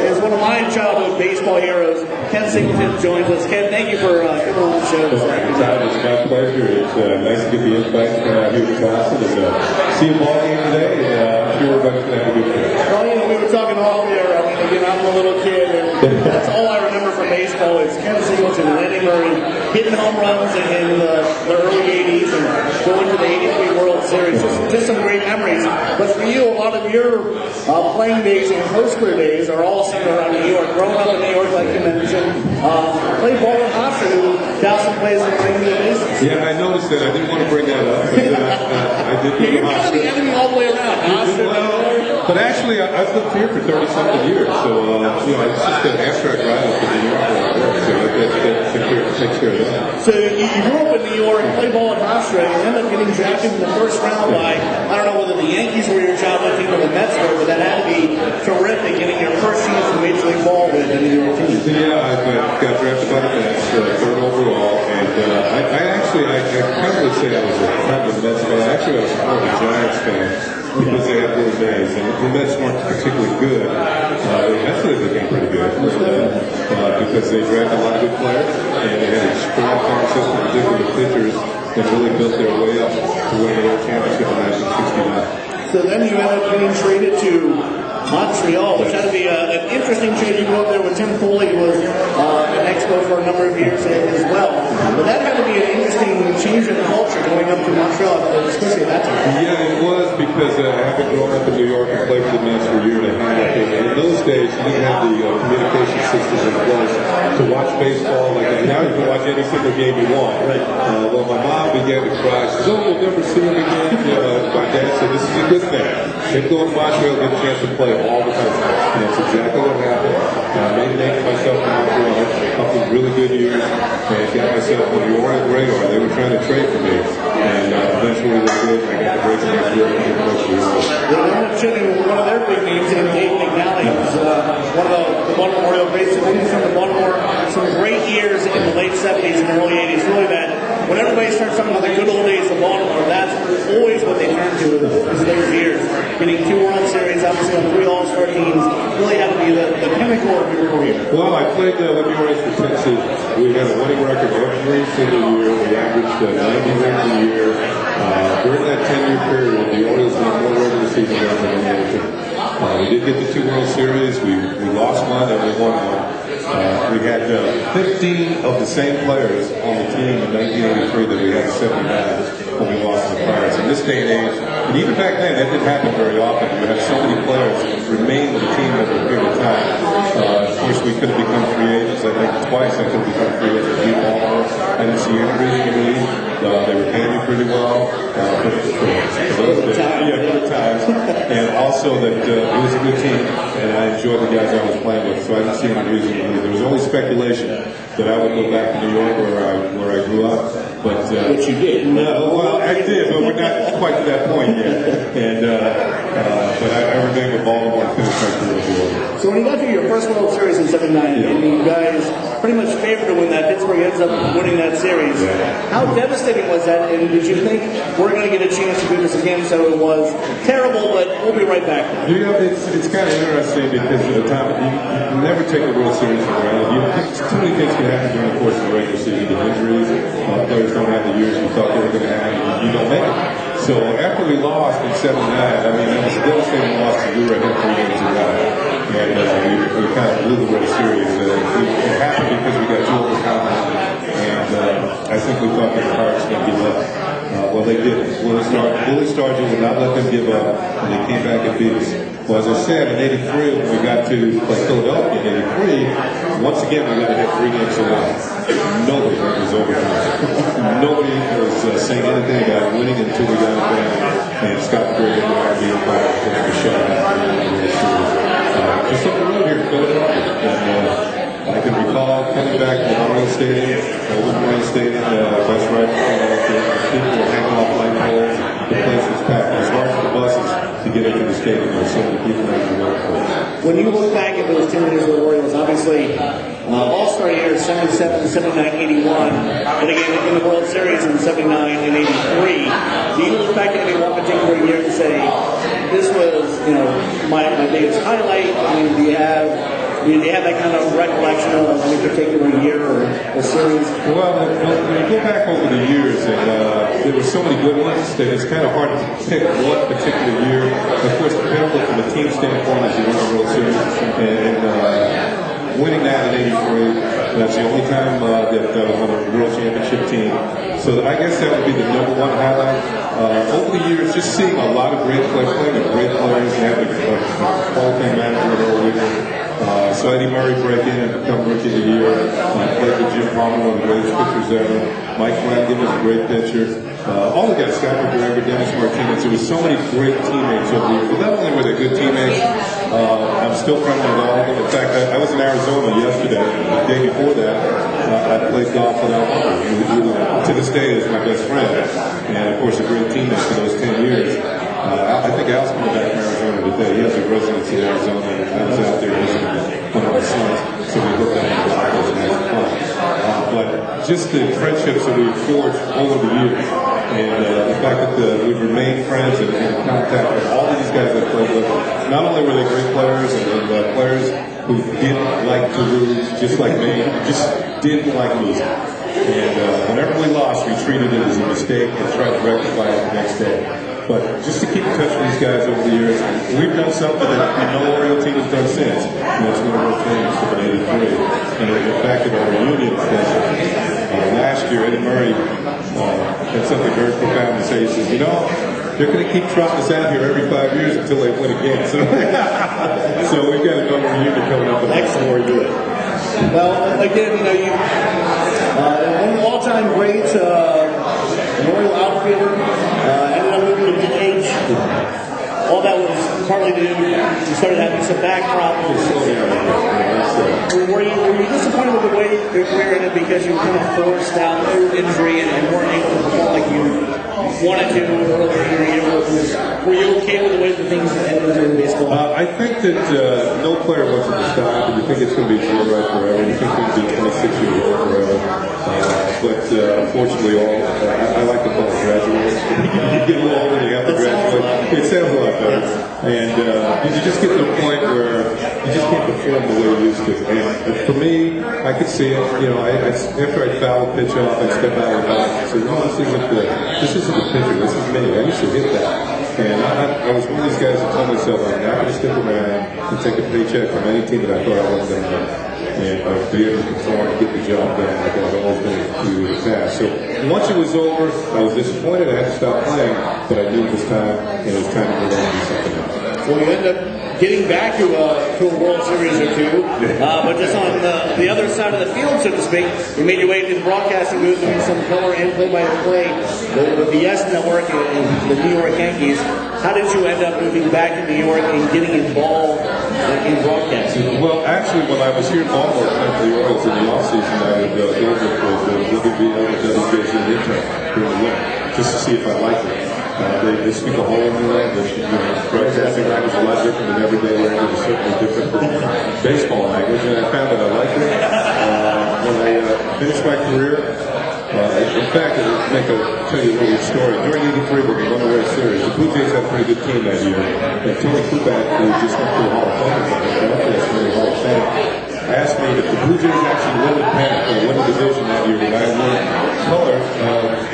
is one of my childhood baseball heroes. Ken Singleton joins us. Ken, thank you for coming on the show. It's my pleasure. It's nice to get the invite to come out here to Boston and see a ball game today. And I'm sure everybody's going to have a good time. Well, you know, we were talking off there. I mean, again, I'm a little kid, and that's all I remember from baseball is Ken Singleton and Eddie Murray hitting home runs in the early 80s and going to the 83 World Series. Just some great memories. But for you, a lot of your playing days and post-career days are all centered around New York. Growing up in New York, like you mentioned, played ball in Hofstra, who Dawson plays on a regular basis. Yeah, I noticed that. I didn't want to bring that up, but I did. You're kind of the enemy all the way around. But actually, I've lived here for 30-something years, so it's just an abstract rival for New York where I work, so that takes care of that. So you grew up in New York, played ball at Hofstra, and ended up getting drafted in the first round by, I don't know whether the Yankees were your childhood team or the Mets were, but that had to be terrific, getting your first chance in Major League Ball with the New York team. Yeah, I got drafted by the Mets, third overall, and I can't really say I was a fan of the Mets fan. Actually, I was more of a Giants fan because they had those days, and the Mets weren't particularly good. The Mets really became pretty good because they drafted a lot of good players, and they had a strong farm system, particularly pitchers, that really built their way up to win the World Championship in 1969. So then you ended up getting traded to Montreal, which had to be an interesting trade. You grew up there with Tim Foley, who was an Expo for a number of years as well. But that had to be an interesting change in culture going up to Montreal, especially at that time. Yeah, it was because I had been growing up in New York and played for the Mets for a year and a half. And in those days, you didn't have the communication systems in place to watch baseball. Like now, you can watch any single game you want. Right. Well, my mom began to cry. She says, "Oh, we'll never see him again." My dad said, "This is a good thing. They go to Montreal, get a chance to play all the time." And that's exactly what happened. I made a name for myself in Montreal, a couple of really good years, and got myself on the Oriole radar. They were trying to trade for me, and eventually they did. I got the break in my career and I coached the Orioles. They ended up shooting one of their big names in Dave McNally. He was one of the Baltimore Oriole greats. He's from the Baltimore, some great years in the late 70s and early 80s. Really that when everybody starts talking about the good old days of Baltimore, that's always what they turn to is those years. Getting 2 World Series, obviously on 3 All-Star teams, really had to be the pinnacle of your career. Well, I played with the Orioles for 10 seasons. We had a winning record every single year. We averaged 90 wins a year. During that 10-year period, the Orioles won more regular season games than any other team. We did get the 2 World Series. We lost one and we won one. We had 15 of the same players on the team in 1983 that we had 79 when we lost to the Pirates. In this day and age, and even back then, that didn't happen very often. You had so many players remain with the team over a period of time. Of course, we could have become free agents. I think twice I could have become free agents. I didn't see injuries in the league. They were paying me pretty well. Good times. And also that it was a good team, and I enjoyed the guys I was playing with, so I didn't see any reason to leave. There was only speculation that I would go back to New York where I grew up. But which you did. No, well, I did, but we're not quite to that point yet. And but I remained with Baltimore and finished my career with the Orioles. So when you got to your first World Series in '79, and you guys pretty much favored to win that, Pittsburgh ends up winning that series. Yeah. How devastating was that? And did you think we're going to get a chance to do this again? So it was terrible, but we'll be right back. Yeah, it's kind of interesting because at the time you never take the World Series for granted. Too many things can happen during the course of the regular season. The injuries, players don't have the years you thought they were going to have, and you don't make it. So after we lost in '79, I mean, it was a devastating loss to do right here 3 games in a row. And we kind of blew the World Series. It happened because we got too overconfident, and I think we thought the Pirates were going to give up. Well, they didn't. Willie Stargell would not let them give up, and they came back and beat us. Well, as I said, in '83, when we got to Philadelphia in '83, once again we got to hit 3 games in a row. Nobody was overtime. Nobody was saying anything about winning until we got it back. And Scott Gray and I being fired for the shutout in the World Series. Just up the road here in Philadelphia. And I can recall coming back to Memorial Stadium, Memorial Stadium, West Right, people were hanging off light poles. The place was packed. It was hard for the buses to get into the stadium. There were so many people in the world. When you look back at those 10 years with the Orioles, obviously All-Star years 77, 79, 81, but again in the World Series in 79 and 83. Do you look back at any one particular year and say, this was, my biggest highlight? I mean, do you have do you have that kind of recollection of any particular year or series? Well, when you go back over the years, and there were so many good ones that it's kind of hard to pick one particular year. Of course, the pinnacle from a team standpoint is the World Series, and winning that in '83. That's the only time that I was on a World Championship team. So I guess that would be the #1 highlight. Over the years, just seeing a lot of great players, playing with great players, and having a Hall of Fame manager Earl Whitney. So Eddie Murray break in and become Rookie of the Year. Played with Jim Palmer, one of the greatest pitchers ever. Mike Flanagan was a great pitcher. All the guys, Scott McGregor, Dennis Martinez. There was so many great teammates over the years. But not only were they good teammates, I'm still friendly with all of them. In fact, I was in Arizona yesterday. The day before that, I played golf with Al Hunter, who to this day is my best friend. And of course, a great teammate for those 10 years. I think Al's coming back from Arizona today. He has a residency in Arizona, and I was out there visiting one of my sons, so we looked at the Broncos and had some fun. But just the friendships that we've forged over the years, and the fact that we've remained friends and in contact with all of these guys I played with. Not only were they great players and players who didn't like to lose, just like me, just didn't like losing. And whenever we lost, we treated it as a mistake and tried to rectify it the next day. But just to keep in touch with these guys over the years, we've done something that no Oriole team has done since. And that's one of our things from '83. And the fact that our reunion session last year, Eddie Murray had something very profound to say. He says, they're going to keep trotting us out here every 5 years until they win again. So we've got another reunion coming up in the next 4 years. Well, again, you one of the all-time greats, an Oriole outfielder, ended up moving to DH. All that was partly due to you started having some back problems. Were you disappointed with the way your career ended because you were kind of forced out through injury and weren't able to perform like you wanted to earlier in your year? Were you okay with the way that things ended in baseball? I think that no player wants it to stop. You think it's going to be right forever. You think it's going to be 26 years old forever. But unfortunately, I like to call it graduating. You get a little older, you have to graduate. It sounds a lot better. And you just get to a point where you just can't perform the way you used to. And for me, I could see it. After I'd foul a pitch off, I'd step out of the box and say, no, this isn't the pitcher. This is me. I used to hit that. And I was one of these guys that told myself I'm not going to stick around and take a paycheck from any team that I thought I wasn't going to win. And be able to perform and get the job done like I've always been able to do in the past. So once it was over, I was disappointed. I had to stop playing, but I knew it was time, and it was time to go on and do something else. Well, you end up getting back to a World Series or two, but just on the other side of the field, so to speak, you made your way to the broadcasting booth and some color and play-by-play with the YES Network and the New York Yankees. How did you end up moving back to New York and getting involved in broadcasting? Well, actually, when I was here in Baltimore playing for the Orioles in the offseason, I would go over to WBL and WJZ intern during the winter just to see if I liked it. They speak a whole new language. Broadcasting language is a lot different than everyday language. It's certainly different from baseball language, and I found that I liked it. When I finished my career, in fact, I'll tell you a little story. During '83, when we won the World Series, the Blue Jays had a pretty good team that year. And Tony Kubat, who just went to the Hall of Fame, asked me if the Blue Jays actually won the pennant or won the division that year, and I would color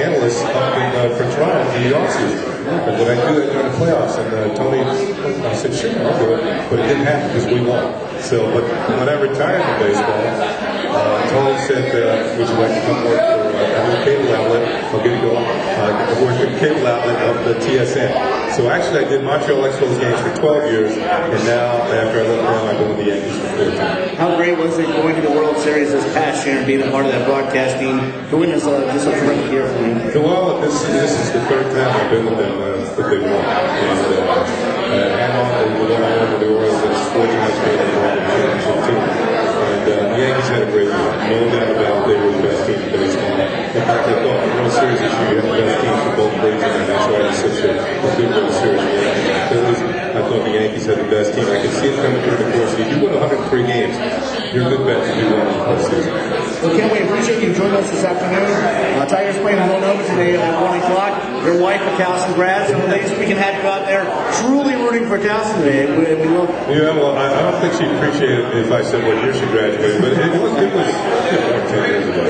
analysts up for trials in the offseason. And would I do that during the playoffs? And Tony, I said, sure, I'll do it. But it didn't happen because we won. So, but when I retired from baseball, Tony said, would you like to come work for a new cable outlet? I'll get it going. Work for a cable outlet of the TSN. So actually I did Montreal Expos games for 12 years, and now after I left them, I go with the Yankees for 14. How great was it going to the World Series this past year and being a part of that broadcast team? The win is just a terrific year for me. Well, this is the third time I've been with them that they won. And Hannon, the one I won with the Orioles, is 4 times being involved in the championship team. And the Yankees had a great year. No doubt about it, they were the best team in baseball. In fact, I thought the World Series this year, you had the best team for both regions, and that's why it's such a good World Series. I thought the Yankees had the best team. I could see it coming through the course. If you win 103 games, you're a good bet to do well in the postseason. Well, Ken, we appreciate you joining us this afternoon. Tigers playing in Villanova today at 1 o'clock. Your wife, a Towson grad, so at least we can have you out there truly rooting for Towson today. We will. Yeah, well, I don't think she'd appreciate it if I said what year she graduated, but it was 10 years ago.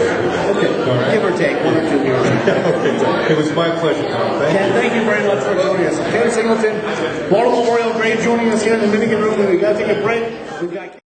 Okay, right. Give or take 1 or 2 years. Okay, it was my pleasure, Tom. Thank you very much for joining us. Ken Singleton, Baltimore Oriole great joining us here in the Minnegan Room. We've got to take a break. We've got